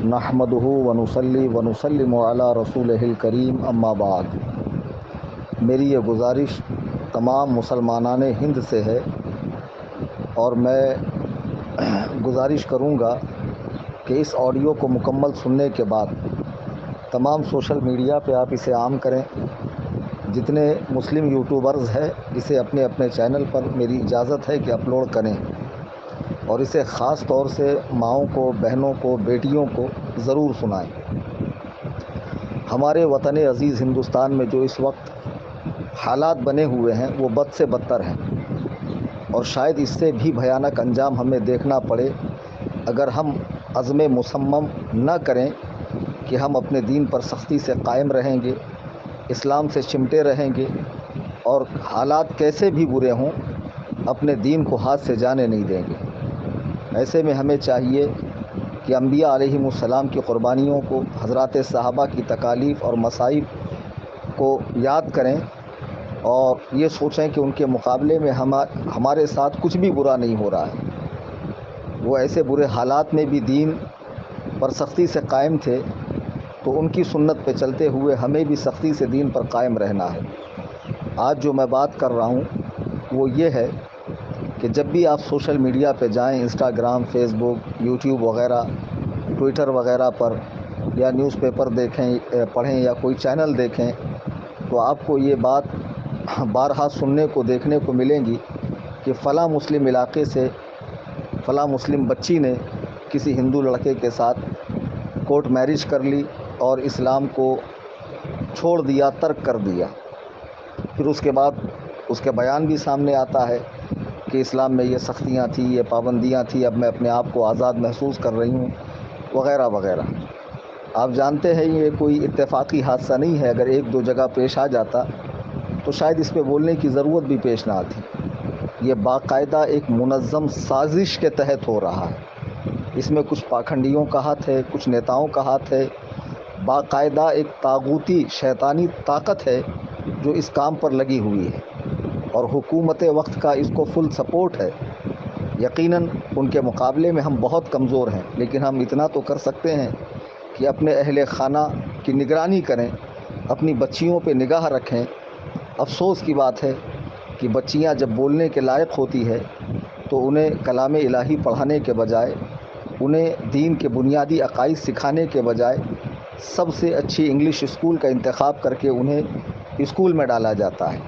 نحمدہ ونصلی ونسلم علی رسولہ الکریم اما بعد۔ میری یہ گزارش تمام مسلمانان ہند سے ہے اور میں گزارش کروں گا کہ اس آڈیو کو مکمل سننے کے بعد تمام سوشل میڈیا پہ آپ اسے عام کریں۔ جتنے مسلم یوٹیوبرز ہیں اسے اپنے اپنے چینل پر میری اجازت ہے کہ اپلوڈ کریں اور اسے خاص طور سے ماؤں کو، بہنوں کو، بیٹیوں کو ضرور سنائیں۔ ہمارے وطن عزیز ہندوستان میں جو اس وقت حالات بنے ہوئے ہیں وہ بد سے بدتر ہیں اور شاید اس سے بھی بھیانک انجام ہمیں دیکھنا پڑے اگر ہم عزم مصمم نہ کریں کہ ہم اپنے دین پر سختی سے قائم رہیں گے، اسلام سے چمٹے رہیں گے اور حالات کیسے بھی برے ہوں اپنے دین کو ہاتھ سے جانے نہیں دیں گے۔ ایسے میں ہمیں چاہیے کہ انبیاء علیہم السلام کی قربانیوں کو، حضرات صحابہ کی تکالیف اور مصائب کو یاد کریں اور یہ سوچیں کہ ان کے مقابلے میں ہمارے ساتھ کچھ بھی برا نہیں ہو رہا ہے۔ وہ ایسے برے حالات میں بھی دین پر سختی سے قائم تھے، تو ان کی سنت پہ چلتے ہوئے ہمیں بھی سختی سے دین پر قائم رہنا ہے۔ آج جو میں بات کر رہا ہوں وہ یہ ہے کہ جب بھی آپ سوشل میڈیا پہ جائیں، انسٹاگرام، فیس بک، یوٹیوب وغیرہ، ٹویٹر وغیرہ پر، یا نیوز پیپر دیکھیں، پڑھیں یا کوئی چینل دیکھیں، تو آپ کو یہ بات بارہا سننے کو، دیکھنے کو ملیں گی کہ فلاں مسلم علاقے سے فلاں مسلم بچی نے کسی ہندو لڑکے کے ساتھ کورٹ میرج کر لی اور اسلام کو چھوڑ دیا، ترک کر دیا۔ پھر اس کے بعد اس کے بیان بھی سامنے آتا ہے کہ اسلام میں یہ سختیاں تھیں، یہ پابندیاں تھیں، اب میں اپنے آپ کو آزاد محسوس کر رہی ہوں، وغیرہ وغیرہ۔ آپ جانتے ہیں یہ کوئی اتفاقی حادثہ نہیں ہے، اگر ایک دو جگہ پیش آ جاتا تو شاید اس پہ بولنے کی ضرورت بھی پیش نہ آتی۔ یہ باقاعدہ ایک منظم سازش کے تحت ہو رہا ہے۔ اس میں کچھ پاکھنڈیوں کا ہاتھ ہے، کچھ نیتاؤں کا ہاتھ ہے، باقاعدہ ایک طاغوتی شیطانی طاقت ہے جو اس کام پر لگی ہوئی ہے اور حکومت وقت کا اس کو فل سپورٹ ہے۔ یقیناً ان کے مقابلے میں ہم بہت کمزور ہیں، لیکن ہم اتنا تو کر سکتے ہیں کہ اپنے اہل خانہ کی نگرانی کریں، اپنی بچیوں پہ نگاہ رکھیں۔ افسوس کی بات ہے کہ بچیاں جب بولنے کے لائق ہوتی ہے تو انہیں کلام الہی پڑھانے کے بجائے، انہیں دین کے بنیادی عقائد سکھانے کے بجائے سب سے اچھی انگلش اسکول کا انتخاب کر کے انہیں اسکول میں ڈالا جاتا ہے۔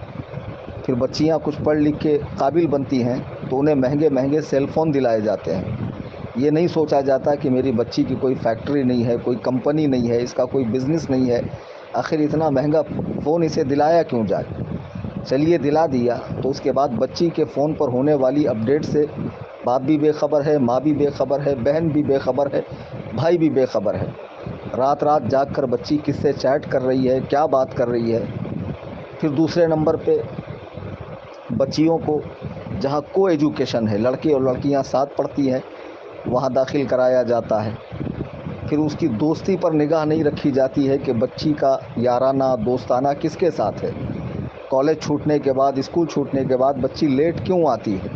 پھر بچیاں کچھ پڑھ لکھ کے قابل بنتی ہیں تو انہیں مہنگے مہنگے سیل فون دلائے جاتے ہیں۔ یہ نہیں سوچا جاتا کہ میری بچی کی کوئی فیکٹری نہیں ہے، کوئی کمپنی نہیں ہے، اس کا کوئی بزنس نہیں ہے، آخر اتنا مہنگا فون اسے دلایا کیوں جائے؟ چلیے دلا دیا تو اس کے بعد بچی کے فون پر ہونے والی اپڈیٹ سے باپ بھی بے خبر ہے، ماں بھی بے خبر ہے، بہن بھی بے خبر ہے، بھائی بھی بے خبر ہے۔ رات رات جاگ کر بچی کس سے چیٹ کر رہی ہے، کیا بات کر رہی ہے۔ پھر دوسرے نمبر پہ بچیوں کو جہاں کو ایجوکیشن ہے، لڑکے اور لڑکیاں ساتھ پڑھتی ہیں، وہاں داخل کرایا جاتا ہے۔ پھر اس کی دوستی پر نگاہ نہیں رکھی جاتی ہے کہ بچی کا یارانہ دوستانہ کس کے ساتھ ہے۔ کالج چھوٹنے کے بعد، اسکول چھوٹنے کے بعد بچی لیٹ کیوں آتی ہے،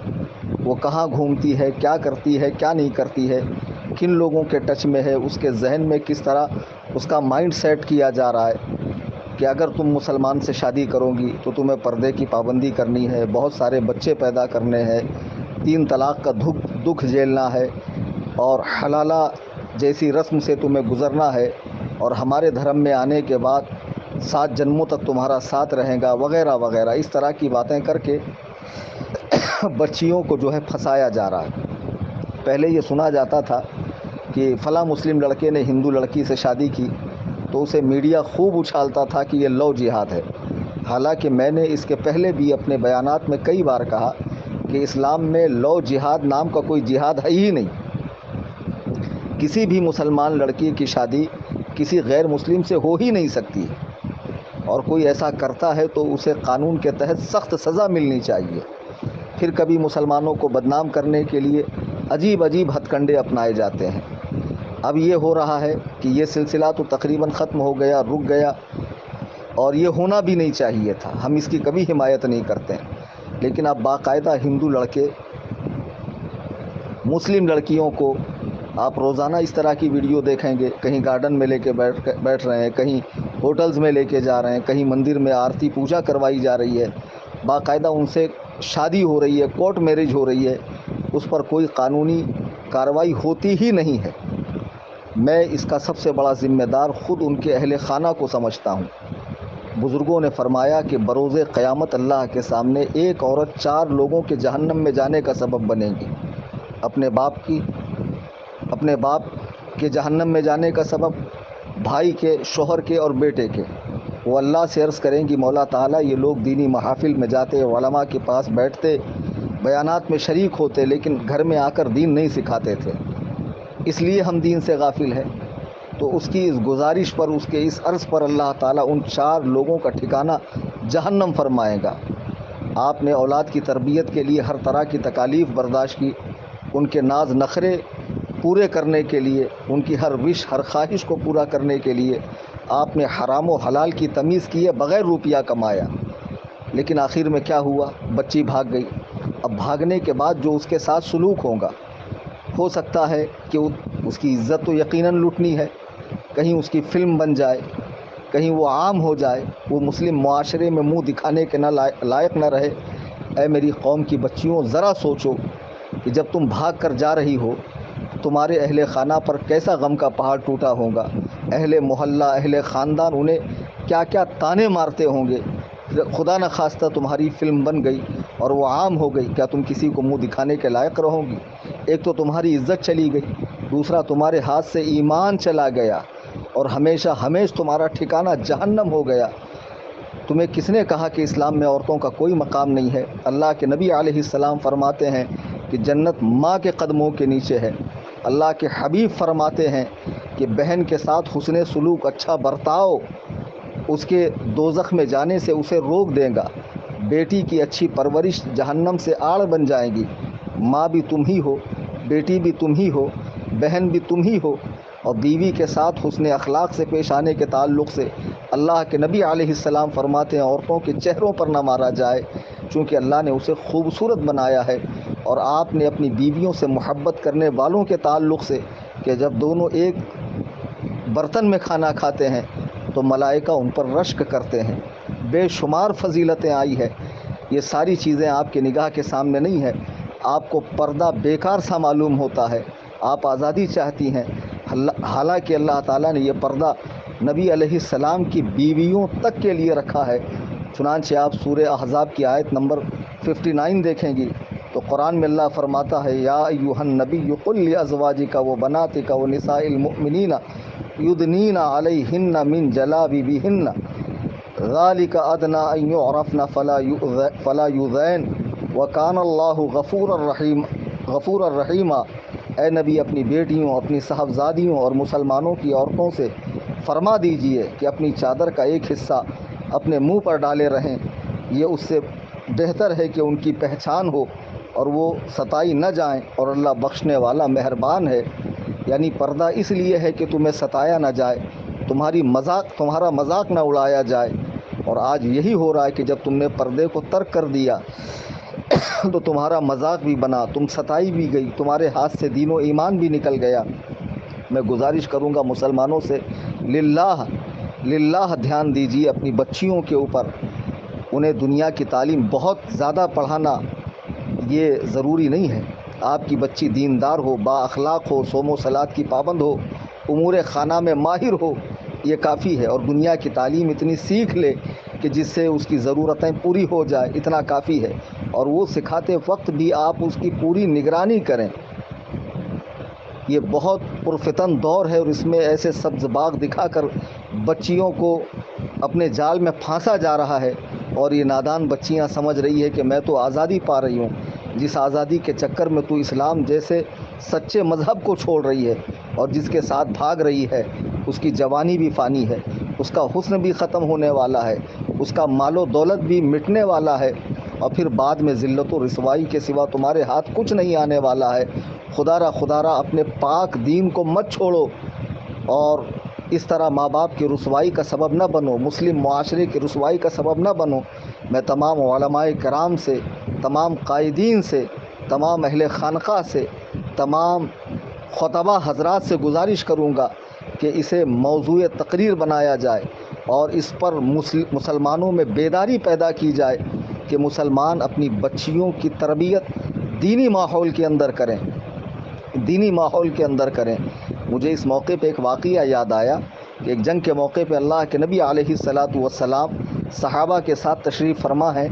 وہ کہاں گھومتی ہے، کیا کرتی ہے، کیا نہیں کرتی ہے، کن لوگوں کے ٹچ میں ہے، اس کے ذہن میں کس طرح اس کا مائنڈ سیٹ کیا جا رہا ہے کہ اگر تم مسلمان سے شادی کرو گی تو تمہیں پردے کی پابندی کرنی ہے، بہت سارے بچے پیدا کرنے ہیں، 3 طلاق کا دکھ جھیلنا ہے اور حلالہ جیسی رسم سے تمہیں گزرنا ہے اور ہمارے دھرم میں آنے کے بعد 7 جنموں تک تمہارا ساتھ رہے گا، وغیرہ وغیرہ۔ اس طرح کی باتیں کر کے بچیوں کو جو ہے پھنسایا جا رہا ہے۔ پہلے یہ سنا جاتا تھا کہ فلاں مسلم لڑکے نے ہندو لڑکی سے شادی کی تو اسے میڈیا خوب اچھالتا تھا کہ یہ لو جہاد ہے۔ حالانکہ میں نے اس کے پہلے بھی اپنے بیانات میں کئی بار کہا کہ اسلام میں لو جہاد نام کا کوئی جہاد ہے ہی نہیں۔ کسی بھی مسلمان لڑکی کی شادی کسی غیر مسلم سے ہو ہی نہیں سکتی، اور کوئی ایسا کرتا ہے تو اسے قانون کے تحت سخت سزا ملنی چاہیے۔ پھر کبھی مسلمانوں کو بدنام کرنے کے لیے عجیب عجیب ہتھ کنڈے اپنائے جاتے ہیں۔ اب یہ ہو رہا ہے کہ یہ سلسلہ تو تقریباً ختم ہو گیا، رک گیا، اور یہ ہونا بھی نہیں چاہیے تھا، ہم اس کی کبھی حمایت نہیں کرتے ہیں۔ لیکن اب باقاعدہ ہندو لڑکے مسلم لڑکیوں کو آپ روزانہ اس طرح کی ویڈیو دیکھیں گے، کہیں گارڈن میں لے کے بیٹھ رہے ہیں، کہیں ہوٹلز میں لے کے جا رہے ہیں، کہیں مندر میں آرتی پوجا کروائی جا رہی ہے، باقاعدہ ان سے شادی ہو رہی ہے، کورٹ میرج ہو رہی ہے، اس پر کوئی قانونی کارروائی ہوتی ہی نہیں ہے۔ میں اس کا سب سے بڑا ذمہ دار خود ان کے اہل خانہ کو سمجھتا ہوں۔ بزرگوں نے فرمایا کہ بروز قیامت اللہ کے سامنے ایک عورت 4 لوگوں کے جہنم میں جانے کا سبب بنے گی۔ اپنے باپ کے جہنم میں جانے کا سبب، بھائی کے، شوہر کے اور بیٹے کے۔ وہ اللہ سے عرض کریں گی مولا تعالیٰ یہ لوگ دینی محافل میں جاتے، علماء کے پاس بیٹھتے، بیانات میں شریک ہوتے، لیکن گھر میں آ کر دین نہیں سکھاتے تھے، اس لیے ہم دین سے غافل ہیں۔ تو اس کی اس گزارش پر، اس کے اس عرض پر اللہ تعالیٰ ان 4 لوگوں کا ٹھکانہ جہنم فرمائے گا۔ آپ نے اولاد کی تربیت کے لیے ہر طرح کی تکالیف برداشت کی، ان کے ناز نخرے پورے کرنے کے لیے، ان کی ہر وش، ہر خواہش کو پورا کرنے کے لیے آپ نے حرام و حلال کی تمیز کی ہے، بغیر روپیہ کمایا۔ لیکن آخر میں کیا ہوا؟ بچی بھاگ گئی۔ اب بھاگنے کے بعد جو اس کے ساتھ سلوک ہوگا، ہو سکتا ہے کہ اس کی عزت تو یقیناً لوٹنی ہے، کہیں اس کی فلم بن جائے، کہیں وہ عام ہو جائے، وہ مسلم معاشرے میں منہ دکھانے کے لائق نہ رہے۔ اے میری قوم کی بچیوں، ذرا سوچو کہ جب تم بھاگ کر جا رہی ہو، تمہارے اہل خانہ پر کیسا غم کا پہاڑ ٹوٹا ہوگا، اہل محلہ، اہل خاندان انہیں کیا کیا طانے مارتے ہوں گے۔ خدا نہ خواستہ تمہاری فلم بن گئی اور وہ عام ہو گئی، کیا تم کسی کو منہ دکھانے کے لائق رہو گی؟ ایک تو تمہاری عزت چلی گئی، دوسرا تمہارے ہاتھ سے ایمان چلا گیا، اور ہمیشہ ہمیشہ تمہارا ٹھکانہ جہنم ہو گیا۔ تمہیں کس نے کہا کہ اسلام میں عورتوں کا کوئی مقام نہیں ہے؟ اللہ کے نبی علیہ السلام فرماتے ہیں کہ جنت ماں کے قدموں کے نیچے ہے۔ اللہ کے حبیب فرماتے ہیں کہ بہن کے ساتھ حسن سلوک، اچھا برتاؤ، اس کے دوزخ میں جانے سے اسے روک دے گا۔ بیٹی کی اچھی پرورش جہنم سے آڑ بن جائے گی۔ ماں بھی تم ہی ہو، بیٹی بھی تم ہی ہو، بہن بھی تم ہی ہو۔ اور بیوی کے ساتھ حسن اخلاق سے پیش آنے کے تعلق سے اللہ کے نبی علیہ السلام فرماتے ہیں عورتوں کے چہروں پر نہ مارا جائے، چونکہ اللہ نے اسے خوبصورت بنایا ہے۔ اور آپ نے اپنی بیویوں سے محبت کرنے والوں کے تعلق سے کہ جب دونوں ایک برتن میں کھانا کھاتے ہیں تو ملائکہ ان پر رشک کرتے ہیں۔ بے شمار فضیلتیں آئی ہے۔ یہ ساری چیزیں آپ کی نگاہ کے سامنے نہیں ہے۔ آپ کو پردہ بیکار سا معلوم ہوتا ہے، آپ آزادی چاہتی ہیں، حالانکہ اللہ تعالیٰ نے یہ پردہ نبی علیہ السلام کی بیویوں تک کے لیے رکھا ہے۔ چنانچہ آپ سورہ احزاب کی آیت نمبر 59 دیکھیں گی تو قرآن میں اللہ فرماتا ہے یا ایھا النبی قل لازواجک وبناتک ونساء المؤمنین یدنین علیہن من جلابیبہن ذالک ادنی ان یعرفن فلا یؤذین وکان اللہ غفورا رحیما۔ اے نبی اپنی بیٹیوں، اپنی صاحبزادیوں اور مسلمانوں کی عورتوں سے فرما دیجئے کہ اپنی چادر کا ایک حصہ اپنے منہ پر ڈالے رہیں، یہ اس سے بہتر ہے کہ ان کی پہچان ہو اور وہ ستائی نہ جائیں، اور اللہ بخشنے والا مہربان ہے۔ یعنی پردہ اس لیے ہے کہ تمہیں ستایا نہ جائے، تمہارا مذاق نہ اڑایا جائے۔ اور آج یہی ہو رہا ہے کہ جب تم نے پردے کو ترک کر دیا تو تمہارا مذاق بھی بنا، تم ستائی بھی گئی، تمہارے ہاتھ سے دین و ایمان بھی نکل گیا۔ میں گزارش کروں گا مسلمانوں سے، للہ دھیان دیجیے اپنی بچیوں کے اوپر۔ انہیں دنیا کی تعلیم بہت زیادہ پڑھانا یہ ضروری نہیں ہے۔ آپ کی بچی دیندار ہو، با اخلاق ہو، صوم و صلات کی پابند ہو، امور خانہ میں ماہر ہو، یہ کافی ہے۔ اور دنیا کی تعلیم اتنی سیکھ لے کہ جس سے اس کی ضرورتیں پوری ہو جائے، اتنا کافی ہے۔ اور وہ سکھاتے وقت بھی آپ اس کی پوری نگرانی کریں۔ یہ بہت پرفتن دور ہے اور اس میں ایسے سبز باغ دکھا کر بچیوں کو اپنے جال میں پھانسا جا رہا ہے، اور یہ نادان بچیاں سمجھ رہی ہے کہ میں تو آزادی پا رہی ہوں۔ جس آزادی کے چکر میں تو اسلام جیسے سچے مذہب کو چھوڑ رہی ہے اور جس کے ساتھ بھاگ رہی ہے، اس کی جوانی بھی فانی ہے، اس کا حسن بھی ختم ہونے والا ہے، اس کا مال و دولت بھی مٹنے والا ہے، اور پھر بعد میں ذلت و رسوائی کے سوا تمہارے ہاتھ کچھ نہیں آنے والا ہے۔ خدا را اپنے پاک دین کو مت چھوڑو، اور اس طرح ماں باپ کی رسوائی کا سبب نہ بنو، مسلم معاشرے کی رسوائی کا سبب نہ بنو۔ میں تمام علماء کرام سے، تمام قائدین سے، تمام اہل خانقاہ سے، تمام خطبہ حضرات سے گزارش کروں گا کہ اسے موضوع تقریر بنایا جائے اور اس پر مسلمانوں میں بیداری پیدا کی جائے کہ مسلمان اپنی بچیوں کی تربیت دینی ماحول کے اندر کریں، دینی ماحول کے اندر کریں۔ مجھے اس موقع پہ ایک واقعہ یاد آیا کہ ایک جنگ کے موقع پہ اللہ کے نبی علیہ الصلاۃ والسلام صحابہ کے ساتھ تشریف فرما ہیں۔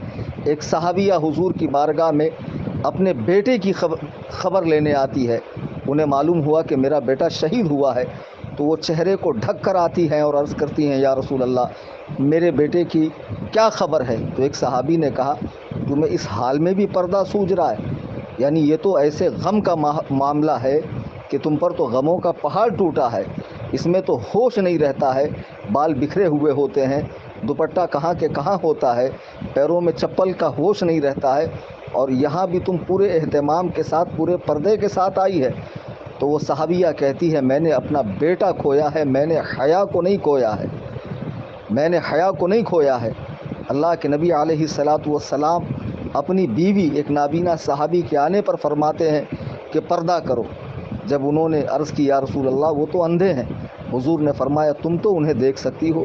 ایک صحابیہ حضور کی بارگاہ میں اپنے بیٹے کی خبر لینے آتی ہے۔ انہیں معلوم ہوا کہ میرا بیٹا شہید ہوا ہے، تو وہ چہرے کو ڈھک کر آتی ہیں اور عرض کرتی ہیں یا رسول اللہ میرے بیٹے کی کیا خبر ہے؟ تو ایک صحابی نے کہا تمہیں اس حال میں بھی پردہ سوج رہا ہے؟ یعنی یہ تو ایسے غم کا معاملہ ہے کہ تم پر تو غموں کا پہاڑ ٹوٹا ہے، اس میں تو ہوش نہیں رہتا ہے، بال بکھرے ہوئے ہوتے ہیں، دوپٹہ کہاں کے کہاں ہوتا ہے، پیروں میں چپل کا ہوش نہیں رہتا ہے، اور یہاں بھی تم پورے اہتمام کے ساتھ پورے پردے کے ساتھ آئی ہے۔ تو وہ صحابیہ کہتی ہے میں نے اپنا بیٹا کھویا ہے، میں نے حیا کو نہیں کھویا ہے، میں نے حیا کو نہیں کھویا ہے۔ اللہ کے نبی علیہ الصلاۃ والسلام اپنی بیوی ایک نابینا صحابی کے آنے پر فرماتے ہیں کہ پردہ کرو۔ جب انہوں نے عرض کی یا رسول اللہ وہ تو اندھے ہیں، حضور نے فرمایا تم تو انہیں دیکھ سکتی ہو۔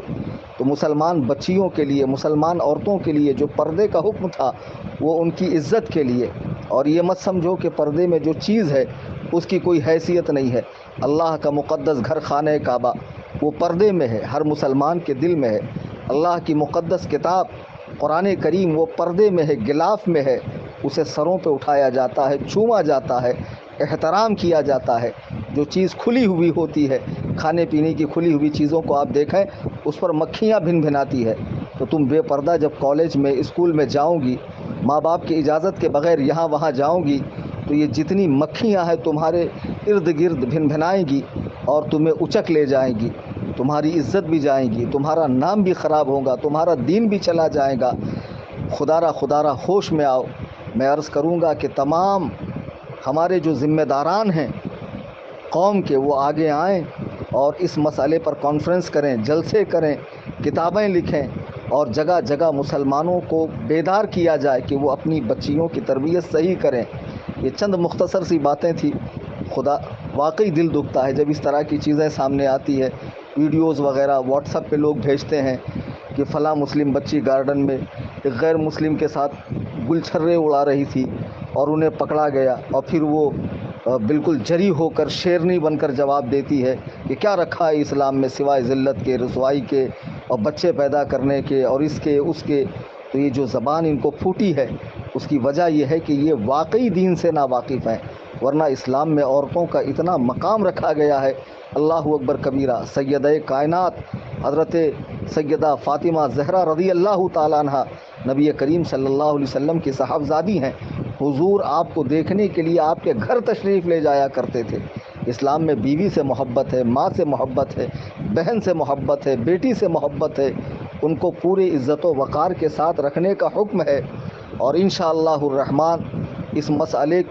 تو مسلمان بچیوں کے لیے، مسلمان عورتوں کے لیے جو پردے کا حکم تھا وہ ان کی عزت کے لیے، اور یہ مت سمجھو کہ پردے میں جو چیز ہے اس کی کوئی حیثیت نہیں ہے۔ اللہ کا مقدس گھر خانہ کعبہ وہ پردے میں ہے، ہر مسلمان کے دل میں ہے۔ اللہ کی مقدس کتاب قرآن کریم وہ پردے میں ہے، غلاف میں ہے، اسے سروں پہ اٹھایا جاتا ہے، چھوما جاتا ہے، احترام کیا جاتا ہے۔ جو چیز کھلی ہوئی ہوتی ہے، کھانے پینے کی کھلی ہوئی چیزوں کو آپ دیکھیں اس پر مکھیاں بھن بھناتی ہے، تو تم بے پردہ جب کالج میں اسکول میں جاؤ گی، ماں باپ کی اجازت کے بغیر یہاں وہاں جاؤ گی، تو یہ جتنی مکھیاں ہیں تمہارے ارد گرد بھن بھنائیں گی اور تمہیں اچک لے جائیں گی، تمہاری عزت بھی جائیں گی، تمہارا نام بھی خراب ہوگا، تمہارا دین بھی چلا جائے گا۔ خدا را ہوش میں آؤ۔ میں عرض کروں گا کہ تمام ہمارے جو ذمہ داران ہیں قوم کے وہ آگے آئیں اور اس مسئلے پر کانفرنس کریں، جلسے کریں، کتابیں لکھیں، اور جگہ جگہ مسلمانوں کو بیدار کیا جائے کہ وہ اپنی بچیوں کی تربیت صحیح کریں۔ یہ چند مختصر سی باتیں تھی۔ خدا واقعی دل دکھتا ہے جب اس طرح کی چیزیں سامنے آتی ہے۔ ویڈیوز وغیرہ واٹس ایپ پہ لوگ بھیجتے ہیں کہ فلاں مسلم بچی گارڈن میں ایک غیر مسلم کے ساتھ گل چھرے اڑا رہی تھی اور انہیں پکڑا گیا، اور پھر وہ بالکل جری ہو کر شیرنی بن کر جواب دیتی ہے کہ کیا رکھا ہے اسلام میں سوائے ذلت کے، رسوائی کے، اور بچے پیدا کرنے کے، اور اس کے اس کے۔ تو یہ جو زبان ان کو پھوٹی ہے اس کی وجہ یہ ہے کہ یہ واقعی دین سے ناواقف ہیں، ورنہ اسلام میں عورتوں کا اتنا مقام رکھا گیا ہے۔ اللہ اکبر کبیرہ۔ سیدہ کائنات حضرت سیدہ فاطمہ زہرا رضی اللہ تعالیٰ عنہ نبی کریم صلی اللہ علیہ وسلم کی صاحبزادی ہیں۔ حضور آپ کو دیکھنے کے لیے آپ کے گھر تشریف لے جایا کرتے تھے۔ اسلام میں بیوی سے محبت ہے، ماں سے محبت ہے، بہن سے محبت ہے، بیٹی سے محبت ہے، ان کو پورے عزت و وقار کے ساتھ رکھنے کا حکم ہے۔ اور انشاءاللہ الرحمن اس مسئلے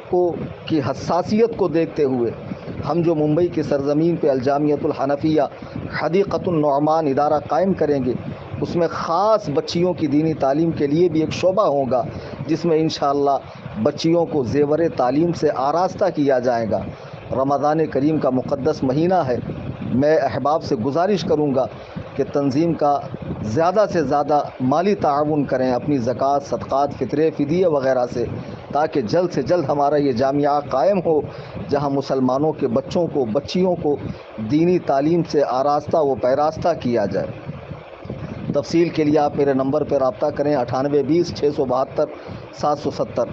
کی حساسیت کو دیکھتے ہوئے ہم جو ممبئی کی سرزمین پہ الجامعۃ الحنفیہ حدیقۃ النعمان ادارہ قائم کریں گے، اس میں خاص بچیوں کی دینی تعلیم کے لیے بھی ایک شعبہ ہوگا، جس میں انشاءاللہ بچیوں کو زیور تعلیم سے آراستہ کیا جائے گا۔ رمضان کریم کا مقدس مہینہ ہے، میں احباب سے گزارش کروں گا کہ تنظیم کا زیادہ سے زیادہ مالی تعاون کریں اپنی زکوٰۃ، صدقات، فطرے، فدیے وغیرہ سے، تاکہ جلد سے جلد ہمارا یہ جامعہ قائم ہو جہاں مسلمانوں کے بچوں کو، بچیوں کو دینی تعلیم سے آراستہ و پیراستہ کیا جائے۔ تفصیل کے لیے آپ میرے نمبر پر رابطہ کریں 9820 672 770۔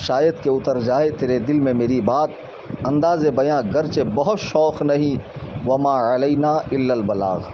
شاید کہ اتر جائے تیرے دل میں میری بات، انداز بیاں گرچہ بہت شوق نہیں، وما علینا الا البلاغ۔